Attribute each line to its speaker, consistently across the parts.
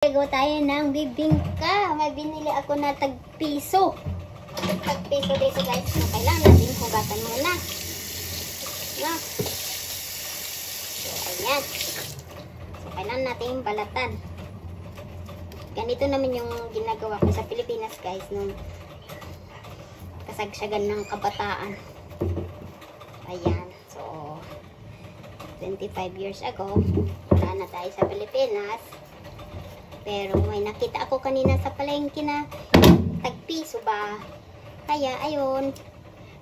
Speaker 1: Gawa tayo ng bibingka. May binili ako na tagpiso. Tagpiso dito guys. So, kailangan natin hugatan muna. No? So, ayan. So, kailangan natin balatan. Ganito naman yung ginagawa ko sa Pilipinas guys. Nung kasagsagan ng kabataan. Ayan. So, 25 years ago, wala na tayo sa Pilipinas. Pero may nakita ako kanina sa palengke na tagpiso ba. Kaya ayun,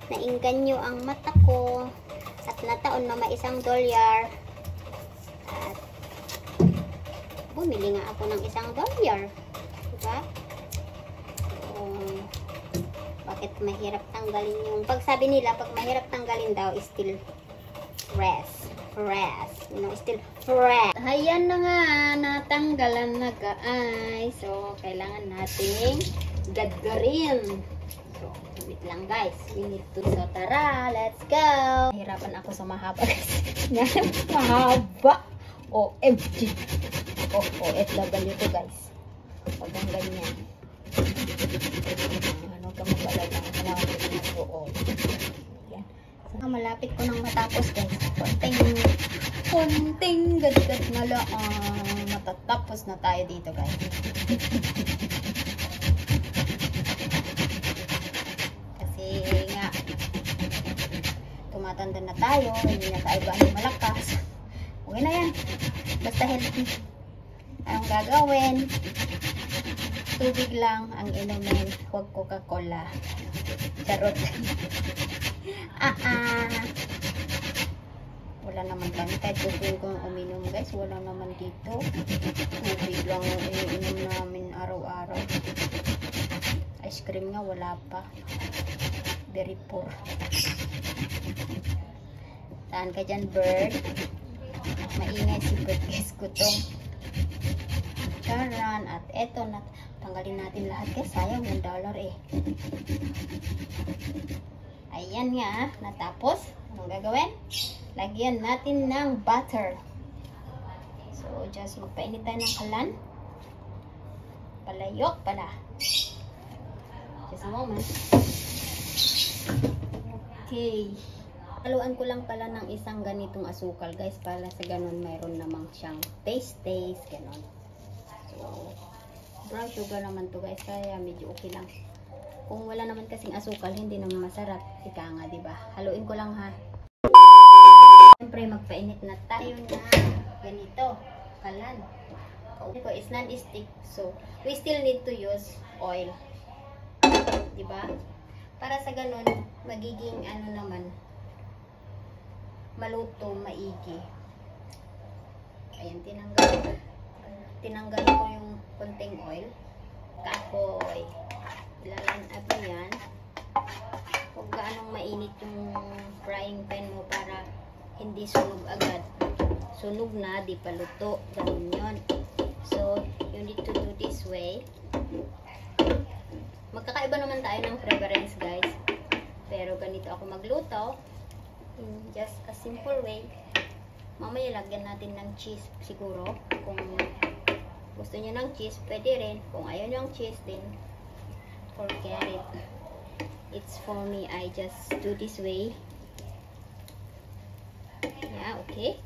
Speaker 1: nainganyo ang mata ko at nataon na may $1. At bumili nga ako ng $1. Diba? So, bakit mahirap tanggalin yung... Pag sabi nila, pag mahirap tanggalin daw, still rest. You know, still fresh. Ayan na nga, natanggalan na guys. So, kailangan nating gagarin. So, wait lang guys. We need to, so tara, let's go. Hirapan ako sa mahaba guys. Mahaba. OMG. OFW to guys. Huwag ang ganyan. Ano ka magbalala? Kailangan ko na po. Yan. So, malapit ko nang matapos guys. Konting gad-gad na lang. Matatapos na tayo dito guys. Kasi nga tumatanda na tayo, hindi na tayo gano'ng malakas. Okay na yan, basta healthy. Anong gagawin? Tubig lang ang inumin, huwag Coca-Cola. Charot. Wala naman kami kahit gusto kong uminom guys, wala naman dito. Tubig lang ang iniinom namin araw-araw. Ice cream nga wala pa. Very poor. Saan ka dyan bird? Maingay si bird guys ko to. Charan. At eto na, tanggalin natin lahat guys, sayang $1 eh. Ayan nga, natapos. Anong gagawin? Lagyan natin ng butter. So, just magpainit tayo ng kalan. Palayok pala. Just a moment. Okay. Haluan ko lang pala ng isang ganitong asukal, guys. Para sa ganun, mayroon namang siyang taste. Ganon. So, brown sugar naman to, guys. Kaya medyo okay lang. Kung wala naman kasing asukal, hindi naman masarap. Ika nga, diba? Haluin ko lang, ha. Siyempre, magpainit na tayo na ganito, kalan. Ito is non-stick, so we still need to use oil. Diba? Para sa ganun, magiging ano naman, maluto, maigi. Ayan, tinanggal ko yung konting oil. Kapoy. Ilalan aba yan. Huwag gaanong mainit yung frying pan mo para hindi sunog agad. Sunog na, di pa luto. Ganun yun. So, you need to do this way. Magkakaiba naman tayo ng preference, guys. Pero ganito ako magluto. In just a simple way. Mamaya lagyan natin ng cheese siguro. Kung gusto nyo ng cheese, pwede rin. Kung ayaw nyo ng cheese, then forget it. It's for me. I just do this way. Yeah, okay.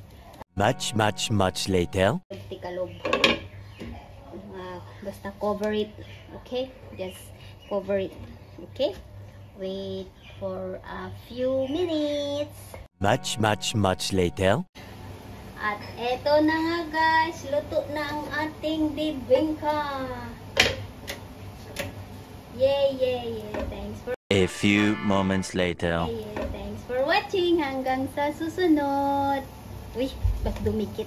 Speaker 2: Much later.
Speaker 1: Tikalob. Basta cover it. Okay? Just cover it. Okay? Wait for a few minutes.
Speaker 2: Much later.
Speaker 1: At eto na nga guys. Luto na ang ating bibingka. Yay. Thanks for
Speaker 2: A few moments later.
Speaker 1: Thanks for watching. Hanggang sa susunod. Uy, ba't dumikit?